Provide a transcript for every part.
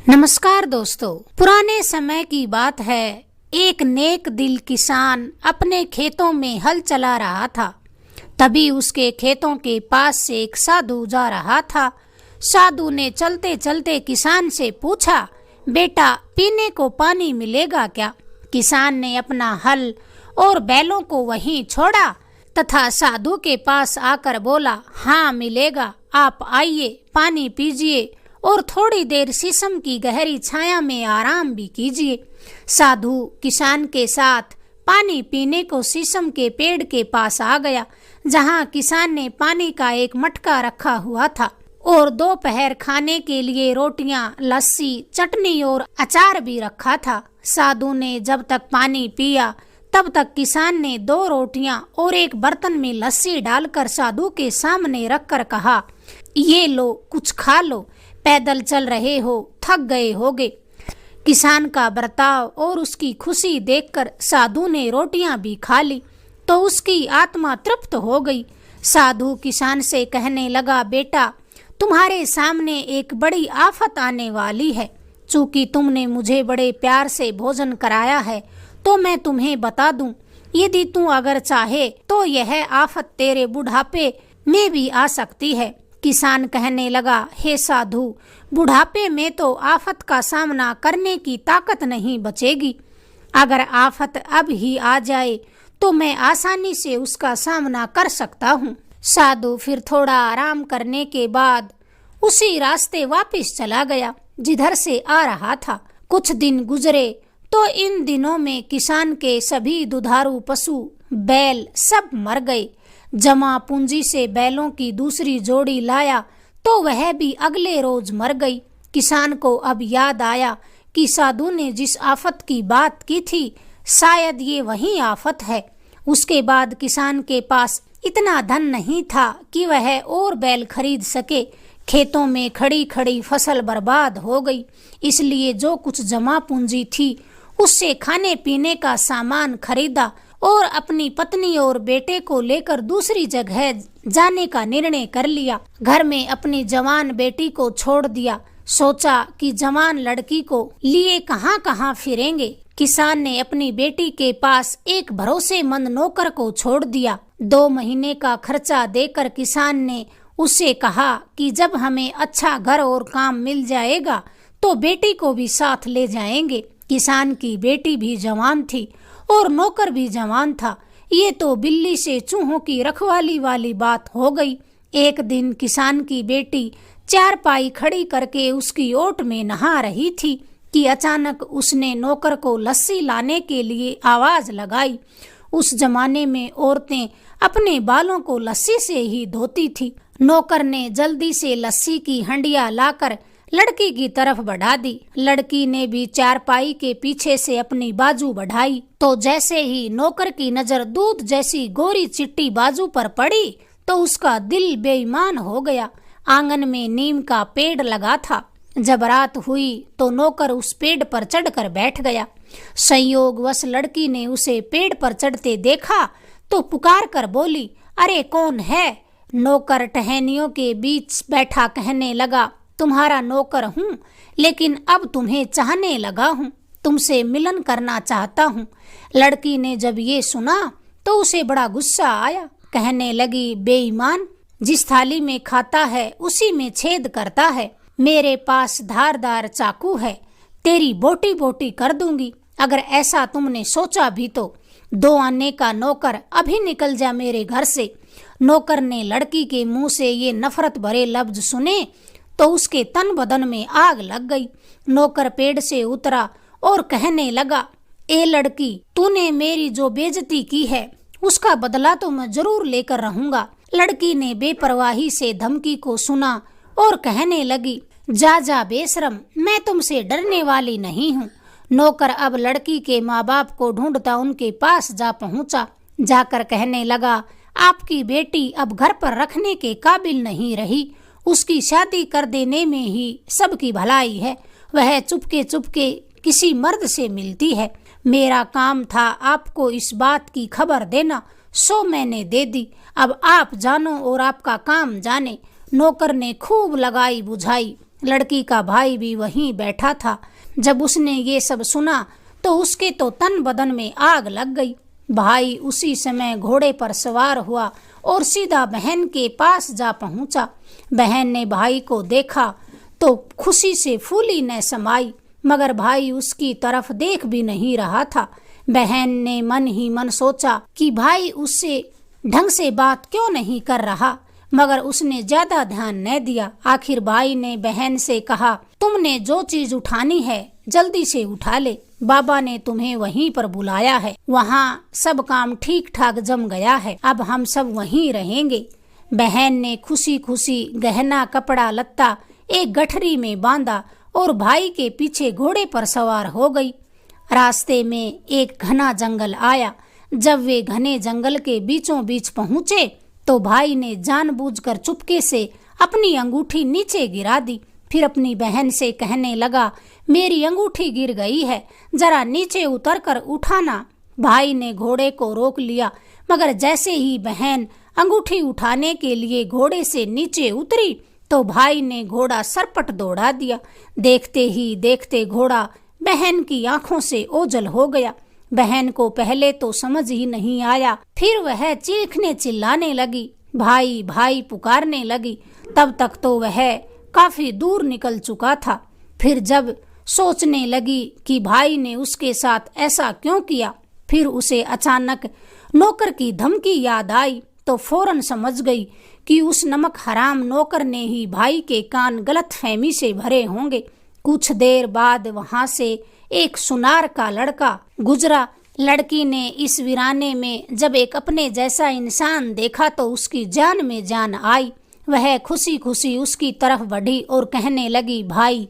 नमस्कार दोस्तों, पुराने समय की बात है। एक नेक दिल किसान अपने खेतों में हल चला रहा था। तभी उसके खेतों के पास से एक साधु जा रहा था। साधु ने चलते चलते किसान से पूछा, बेटा पीने को पानी मिलेगा क्या? किसान ने अपना हल और बैलों को वहीं छोड़ा तथा साधु के पास आकर बोला, हाँ मिलेगा, आप आइए, पानी पीजिए और थोड़ी देर शीशम की गहरी छाया में आराम भी कीजिए। साधु किसान के साथ पानी पीने को शीशम के पेड़ के पास आ गया, जहां किसान ने पानी का एक मटका रखा हुआ था और दोपहर खाने के लिए रोटियां, लस्सी, चटनी और अचार भी रखा था। साधु ने जब तक पानी पिया तब तक किसान ने 2 रोटियां और एक बर्तन में लस्सी डालकर साधु के सामने रखकर कहा, ये लो, कुछ खा लो, पैदल चल रहे हो, थक गए होगे। किसान का बर्ताव और उसकी खुशी देखकर साधु ने रोटियां भी खा ली तो उसकी आत्मा तृप्त हो गई। साधु किसान से कहने लगा, बेटा तुम्हारे सामने एक बड़ी आफत आने वाली है। चूंकि तुमने मुझे बड़े प्यार से भोजन कराया है तो मैं तुम्हें बता दूं, यदि तू अगर चाहे तो यह आफत तेरे बुढ़ापे में भी आ सकती है। किसान कहने लगा, हे साधु, बुढ़ापे में तो आफत का सामना करने की ताकत नहीं बचेगी। अगर आफत अब ही आ जाए तो मैं आसानी से उसका सामना कर सकता हूँ। साधु फिर थोड़ा आराम करने के बाद उसी रास्ते वापस चला गया जिधर से आ रहा था। कुछ दिन गुजरे तो इन दिनों में किसान के सभी दुधारू पशु, बैल सब मर गए। जमा पूंजी से बैलों की दूसरी जोड़ी लाया तो वह भी अगले रोज मर गई। किसान को अब याद आया कि साधु ने जिस आफत की बात की थी, शायद ये वही आफत है। उसके बाद किसान के पास इतना धन नहीं था कि वह और बैल खरीद सके। खेतों में खड़ी खड़ी फसल बर्बाद हो गई, इसलिए जो कुछ जमा पूंजी थी उससे खाने पीने का सामान खरीदा और अपनी पत्नी और बेटे को लेकर दूसरी जगह जाने का निर्णय कर लिया। घर में अपनी जवान बेटी को छोड़ दिया। सोचा कि जवान लड़की को लिए कहां कहां फिरेंगे। किसान ने अपनी बेटी के पास एक भरोसेमंद नौकर को छोड़ दिया। 2 महीने का खर्चा देकर किसान ने उससे कहा कि जब हमें अच्छा घर और काम मिल जाएगा तो बेटी को भी साथ ले जाएंगे। किसान की बेटी भी जवान थी और नौकर भी जवान था। ये तो बिल्ली से चूहों की रखवाली वाली बात हो गई। एक दिन किसान की बेटी चारपाई खड़ी करके उसकी ओट में नहा रही थी कि अचानक उसने नौकर को लस्सी लाने के लिए आवाज लगाई। उस जमाने में औरतें अपने बालों को लस्सी से ही धोती थी। नौकर ने जल्दी से लस्सी की हंडिया लाकर लड़की की तरफ बढ़ा दी। लड़की ने भी चारपाई के पीछे से अपनी बाजू बढ़ाई तो जैसे ही नौकर की नजर दूध जैसी गोरी चिट्टी बाजू पर पड़ी तो उसका दिल बेईमान हो गया। आंगन में नीम का पेड़ लगा था। जब रात हुई तो नौकर उस पेड़ पर चढ़कर बैठ गया। संयोगवश लड़की ने उसे पेड़ पर चढ़ते देखा तो पुकार कर बोली, अरे कौन है? नौकर टहनियों के बीच बैठा कहने लगा, तुम्हारा नौकर हूँ, लेकिन अब तुम्हें चाहने लगा हूँ, तुमसे मिलन करना चाहता हूँ। लड़की ने जब ये सुना तो उसे बड़ा गुस्सा आया। कहने लगी, बेईमान, जिस थाली में खाता है उसी में छेद करता है। मेरे पास धारदार चाकू है, तेरी बोटी बोटी कर दूंगी। अगर ऐसा तुमने सोचा भी तो 2 आने का नौकर, अभी निकल जा मेरे घर से। नौकर ने लड़की के मुंह से ये नफरत भरे लफ्ज सुने तो उसके तन बदन में आग लग गई। नौकर पेड़ से उतरा और कहने लगा, ए लड़की, तूने मेरी जो बेइज्जती की है उसका बदला तो मैं जरूर लेकर रहूंगा। लड़की ने बेपरवाही से धमकी को सुना और कहने लगी, जा जा बेशरम, मैं तुमसे डरने वाली नहीं हूँ। नौकर अब लड़की के माँ बाप को ढूंढता उनके पास जा पहुँचा। जाकर कहने लगा, आपकी बेटी अब घर पर रखने के काबिल नहीं रही, उसकी शादी कर देने में ही सबकी भलाई है। वह चुपके चुपके किसी मर्द से मिलती है। मेरा काम था आपको इस बात की खबर देना, सो मैंने दे दी। अब आप जानो और आपका काम जाने। नौकर ने खूब लगाई बुझाई लड़की का भाई भी वहीं बैठा था। जब उसने ये सब सुना तो उसके तो तन बदन में आग लग गई। भाई उसी समय घोड़े पर सवार हुआ और सीधा बहन के पास जा पहुंचा। बहन ने भाई को देखा तो खुशी से फूली न समाई, मगर भाई उसकी तरफ देख भी नहीं रहा था। बहन ने मन ही मन सोचा कि भाई उससे ढंग से बात क्यों नहीं कर रहा, मगर उसने ज्यादा ध्यान न दिया। आखिर भाई ने बहन से कहा, तुमने जो चीज उठानी है जल्दी से उठा ले, बाबा ने तुम्हें वहीं पर बुलाया है, वहाँ सब काम ठीक ठाक जम गया है, अब हम सब वहीं रहेंगे। बहन ने खुशी खुशी गहना कपड़ा लत्ता एक गठरी में बांधा और भाई के पीछे घोड़े पर सवार हो गई। रास्ते में एक घना जंगल आया। जब वे घने जंगल के बीचों बीच पहुंचे तो भाई ने जानबूझकर चुपके से अपनी अंगूठी नीचे गिरा दी। फिर अपनी बहन से कहने लगा, मेरी अंगूठी गिर गई है, जरा नीचे उतरकर उठाना। भाई ने घोड़े को रोक लिया, मगर जैसे ही बहन अंगूठी उठाने के लिए घोड़े से नीचे उतरी तो भाई ने घोड़ा सरपट दौड़ा दिया। देखते ही देखते घोड़ा बहन की आंखों से ओझल हो गया। बहन को पहले तो समझ ही नहीं आया, फिर वह चीखने चिल्लाने लगी, भाई भाई पुकारने लगी। तब तक तो वह काफी दूर निकल चुका था। फिर जब सोचने लगी कि भाई ने उसके साथ ऐसा क्यों किया, फिर उसे अचानक नौकर की धमकी याद आई तो फौरन समझ गई कि उस नमक हराम नौकर ने ही भाई के कान गलतफहमी से भरे होंगे। कुछ देर बाद वहां से एक सुनार का लड़का गुजरा। लड़की ने इस वीराने में जब एक अपने जैसा इंसान देखा तो उसकी जान में जान आई। वह खुशी खुशी उसकी तरफ बढ़ी और कहने लगी, भाई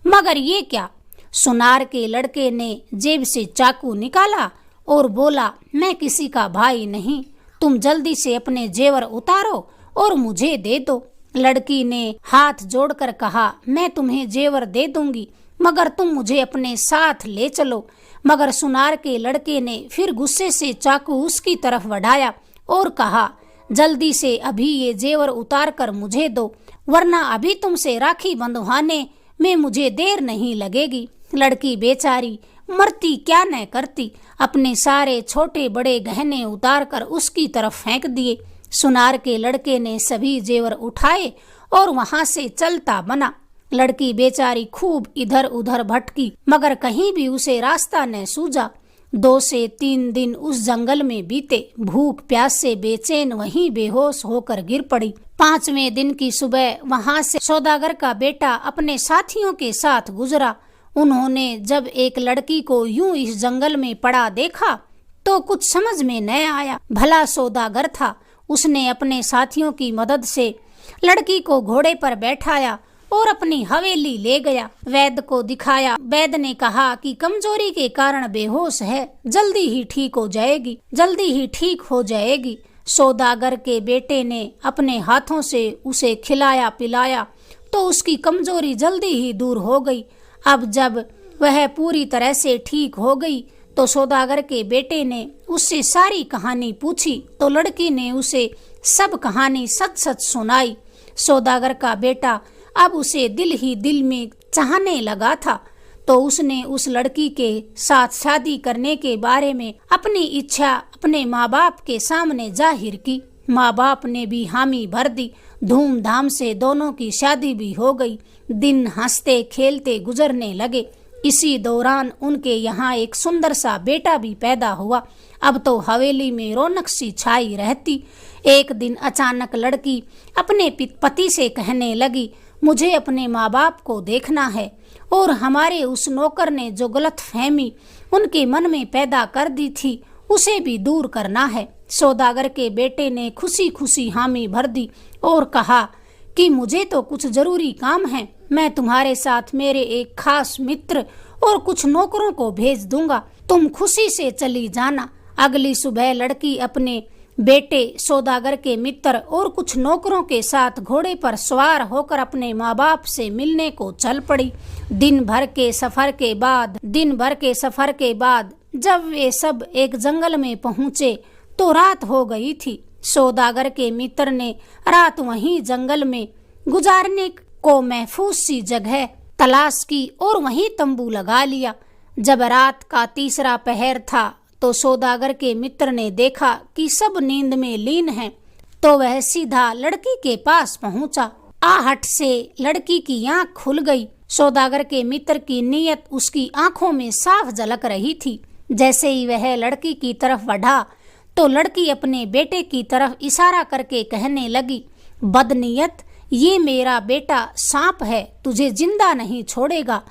मगर ये क्या? सुनार के लड़के ने जेब से चाकू निकाला और बोला, मैं किसी का भाई नहीं, तुम जल्दी से अपने जेवर उतारो और मुझे दे दो। लड़की ने हाथ जोड़कर कहा, मैं तुम्हें जेवर दे दूंगी, मगर तुम मुझे अपने साथ ले चलो। मगर सुनार के लड़के ने फिर गुस्से से चाकू उसकी तरफ बढ़ाया और कहा, जल्दी से अभी ये जेवर उतार कर मुझे दो, वरना अभी तुमसे राखी बंधवाने में मुझे देर नहीं लगेगी। लड़की बेचारी मरती क्या न करती, अपने सारे छोटे बड़े गहने उतार कर उसकी तरफ फेंक दिए। सुनार के लड़के ने सभी जेवर उठाए और वहां से चलता बना। लड़की बेचारी खूब इधर उधर भटकी, मगर कहीं भी उसे रास्ता न सूझा। 2 से 3 दिन उस जंगल में बीते। भूख प्यास से बेचैन वहीं बेहोश होकर गिर पड़ी। 5वें दिन की सुबह वहां से सौदागर का बेटा अपने साथियों के साथ गुजरा। उन्होंने जब एक लड़की को यूं इस जंगल में पड़ा देखा तो कुछ समझ में न आया। भला सौदागर था, उसने अपने साथियों की मदद से लड़की को घोड़े पर बैठाया और अपनी हवेली ले गया। वैद्य को दिखाया। वैद्य ने कहा कि कमजोरी के कारण बेहोश है, जल्दी ही ठीक हो जाएगी, जल्दी ही ठीक हो जाएगी। सौदागर के बेटे ने अपने हाथों से उसे खिलाया पिलाया तो उसकी कमजोरी जल्दी ही दूर हो गई। अब जब वह पूरी तरह से ठीक हो गई तो सौदागर के बेटे ने उससे सारी कहानी पूछी तो लड़की ने उसे सब कहानी सच सच सुनाई। सौदागर का बेटा अब उसे दिल ही दिल में चाहने लगा था, तो उसने उस लड़की के साथ शादी करने के बारे में अपनी इच्छा अपने माँ बाप के सामने जाहिर की। माँ बाप ने भी हामी भर दी। धूमधाम से दोनों की शादी भी हो गई। दिन हंसते खेलते गुजरने लगे। इसी दौरान उनके यहाँ एक सुंदर सा बेटा भी पैदा हुआ। अब तो हवेली में रौनक सी छाई रहती। एक दिन अचानक लड़की अपने पति से कहने लगी, मुझे अपने माँ बाप को देखना है और हमारे उस नौकर ने जो गलतफहमी उनके मन में पैदा कर दी थी उसे भी दूर करना है। सौदागर के बेटे ने खुशी खुशी हामी भर दी और कहा कि मुझे तो कुछ जरूरी काम है, मैं तुम्हारे साथ मेरे एक खास मित्र और कुछ नौकरों को भेज दूंगा, तुम खुशी से चली जाना। अगली सुबह लड़की अपने बेटे सौदागर के मित्र और कुछ नौकरों के साथ घोड़े पर सवार होकर अपने माँ बाप से मिलने को चल पड़ी। दिन भर के सफर के बाद जब वे सब एक जंगल में पहुँचे तो रात हो गई थी। सौदागर के मित्र ने रात वहीं जंगल में गुजारने को महफूज सी जगह तलाश की और वहीं तंबू लगा लिया। जब रात का तीसरा पहर था तो सौदागर के मित्र ने देखा कि सब नींद में लीन हैं, तो वह सीधा लड़की के पास पहुंचा। आहट से लड़की की आंख खुल गई। सौदागर के मित्र की नीयत उसकी आंखों में साफ झलक रही थी। जैसे ही वह लड़की की तरफ बढ़ा तो लड़की अपने बेटे की तरफ इशारा करके कहने लगी, बदनीयत, ये मेरा बेटा सांप है, तुझे जिंदा नहीं छोड़ेगा।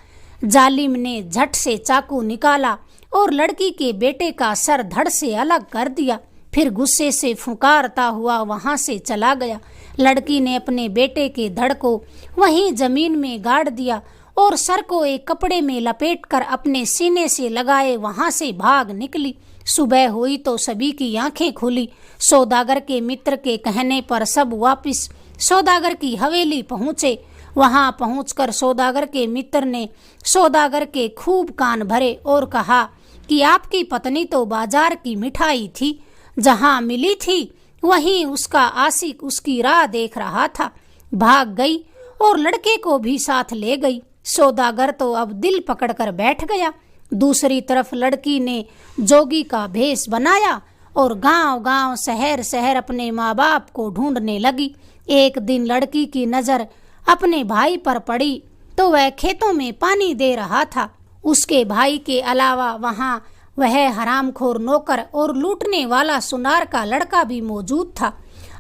जालिम ने झट से चाकू निकाला और लड़की के बेटे का सर धड़ से अलग कर दिया। फिर गुस्से से फुकारता हुआ वहां से चला गया। लड़की ने अपने बेटे के धड़ को वहीं जमीन में गाड़ दिया और सर को एक कपड़े में लपेटकर अपने सीने से लगाए वहां से भाग निकली। सुबह हुई तो सभी की आंखें खुली। सौदागर के मित्र के कहने पर सब वापिस सौदागर की हवेली पहुंचे। वहां पहुंचकर सौदागर के मित्र ने सौदागर के खूब कान भरे और कहा कि आपकी पत्नी तो बाजार की मिठाई थी, जहां मिली थी वहीं उसका आशिक उसकी राह देख रहा था। भाग गई और लड़के को भी साथ ले गई। सौदागर तो अब दिल पकड़कर बैठ गया। दूसरी तरफ लड़की ने जोगी का भेष बनाया और गांव-गांव, शहर-शहर अपने माँ बाप को ढूंढने लगी। एक दिन लड़की की नजर अपने भाई पर पड़ी तो वह खेतों में पानी दे रहा था। उसके भाई के अलावा वहां वह हरामखोर नौकर और लूटने वाला सुनार का लड़का भी मौजूद था।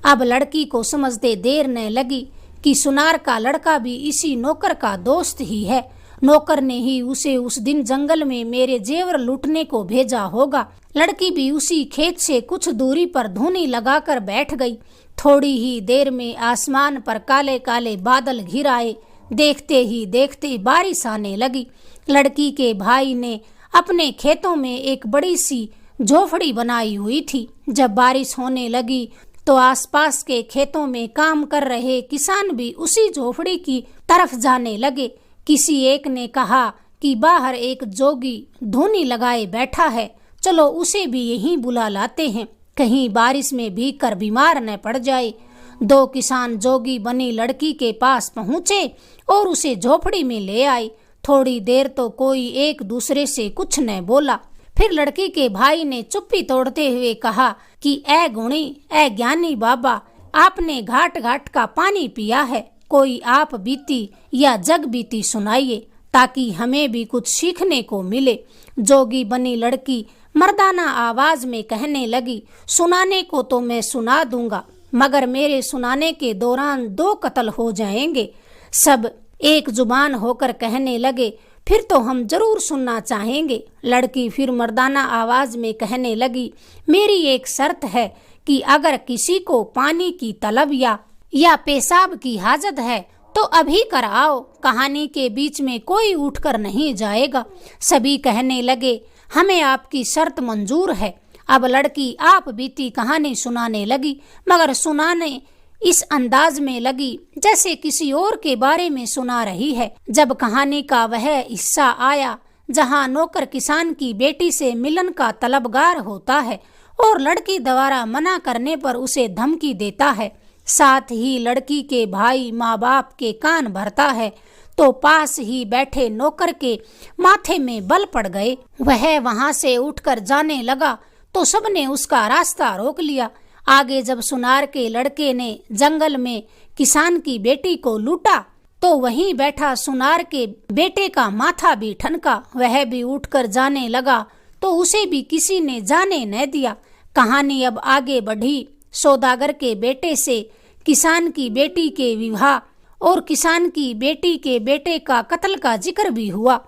अब लड़की को समझते देर न लगी कि सुनार का लड़का भी इसी नौकर का दोस्त ही है। नौकर ने ही उसे उस दिन जंगल में मेरे जेवर लूटने को भेजा होगा। लड़की भी उसी खेत से कुछ दूरी पर धूनी लगाकर बैठ गई। थोड़ी ही देर में आसमान पर काले काले बादल घिर आए। देखते ही देखते बारिश आने लगी। लड़की के भाई ने अपने खेतों में एक बड़ी सी झोपड़ी बनाई हुई थी। जब बारिश होने लगी तो आसपास के खेतों में काम कर रहे किसान भी उसी झोपड़ी की तरफ जाने लगे। किसी एक ने कहा कि बाहर एक जोगी धूनी लगाए बैठा है, चलो उसे भी यहीं बुला लाते हैं, कहीं बारिश में भीग कर बीमार न पड़ जाए। दो किसान जोगी बनी लड़की के पास पहुंचे और उसे झोपड़ी में ले आए। थोड़ी देर तो कोई एक दूसरे से कुछ न बोला। फिर लड़की के भाई ने चुप्पी तोड़ते हुए कहा कि ए गुणी, ए ज्ञानी बाबा, आपने घाट घाट का पानी पिया है, कोई आप बीती या जग बीती सुनाइए ताकि हमें भी कुछ सीखने को मिले। जोगी बनी लड़की मर्दाना आवाज में कहने लगी, सुनाने को तो मैं सुना दूंगा, मगर मेरे सुनाने के दौरान 2 कत्ल हो जाएंगे। सब एक जुबान होकर कहने लगे, फिर तो हम जरूर सुनना चाहेंगे। लड़की फिर मर्दाना आवाज में कहने लगी, मेरी एक शर्त है कि अगर किसी को पानी की तलब या पेशाब की हाजत है तो अभी कर आओ, कहानी के बीच में कोई उठकर नहीं जाएगा। सभी कहने लगे, हमें आपकी शर्त मंजूर है। अब लड़की आप बीती कहानी सुनाने लगी, मगर सुनाने इस अंदाज में लगी जैसे किसी और के बारे में सुना रही है। जब कहानी का वह हिस्सा आया जहां नौकर किसान की बेटी से मिलन का तलबगार होता है और लड़की द्वारा मना करने पर उसे धमकी देता है, साथ ही लड़की के भाई माँ बाप के कान भरता है, तो पास ही बैठे नौकर के माथे में बल पड़ गए। वह वहां से उठकर जाने लगा तो सबने उसका रास्ता रोक लिया। आगे जब सुनार के लड़के ने जंगल में किसान की बेटी को लूटा तो वहीं बैठा सुनार के बेटे का माथा भी ठनका। वह भी उठकर जाने लगा तो उसे भी किसी ने जाने न दिया। कहानी अब आगे बढ़ी। सौदागर के बेटे से किसान की बेटी के विवाह और किसान की बेटी के बेटे का कत्ल का जिक्र भी हुआ।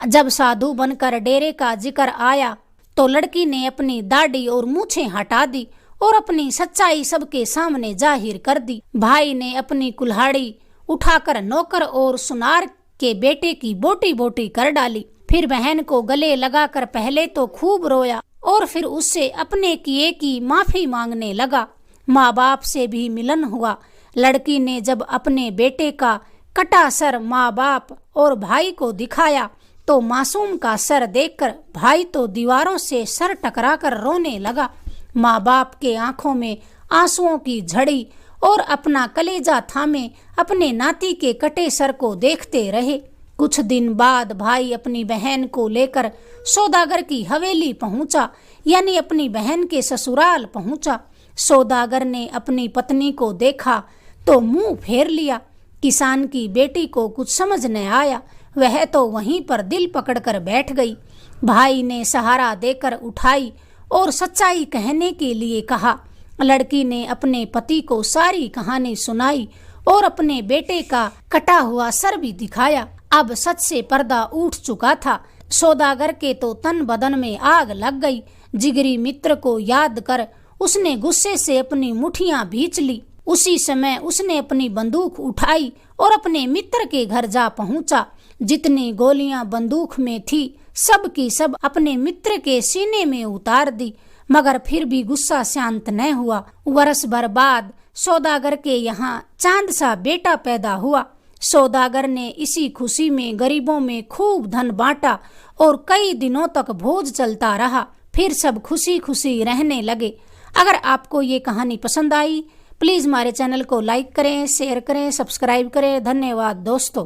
जब साधु बनकर डेरे का जिक्र आया तो लड़की ने अपनी दाढ़ी और मूछें हटा दी और अपनी सच्चाई सबके सामने जाहिर कर दी। भाई ने अपनी कुल्हाड़ी उठाकर नौकर और सुनार के बेटे की बोटी बोटी कर डाली। फिर बहन को गले लगाकर पहले तो खूब रोया और फिर उससे अपने किए की माफी मांगने लगा। माँ बाप से भी मिलन हुआ। लड़की ने जब अपने बेटे का कटा सर माँ बाप और भाई को दिखाया तो मासूम का सर देखकर भाई तो दीवारों से सर टकराकर रोने लगा। माँ बाप के आंखों में आंसुओं की झड़ी और अपना कलेजा थामे अपने नाती के कटे सर को देखते रहे। कुछ दिन बाद भाई अपनी बहन को लेकर सौदागर की हवेली पहुंचा, यानी अपनी बहन के ससुराल पहुंचा। सौदागर ने अपनी पत्नी को देखा तो मुंह फेर लिया। किसान की बेटी को कुछ समझ न आया, वह तो वहीं पर दिल पकड़कर बैठ गई। भाई ने सहारा देकर उठाई और सच्चाई कहने के लिए कहा। लड़की ने अपने पति को सारी कहानी सुनाई और अपने बेटे का कटा हुआ सर भी दिखाया। अब सच से पर्दा उठ चुका था। सौदागर के तो तन बदन में आग लग गई। जिगरी मित्र को याद कर उसने गुस्से से अपनी मुठियां भींच ली। उसी समय उसने अपनी बंदूक उठाई और अपने मित्र के घर जा पहुंचा। जितनी गोलियां बंदूक में थी सब की सब अपने मित्र के सीने में उतार दी, मगर फिर भी गुस्सा शांत न हुआ। वर्ष भर बाद सौदागर के यहाँ चांद सा बेटा पैदा हुआ। सौदागर ने इसी खुशी में गरीबों में खूब धन बांटा और कई दिनों तक भोज चलता रहा। फिर सब खुशी खुशी रहने लगे। अगर आपको ये कहानी पसंद आई, प्लीज हमारे चैनल को लाइक करें, शेयर करें, सब्सक्राइब करें। धन्यवाद दोस्तों।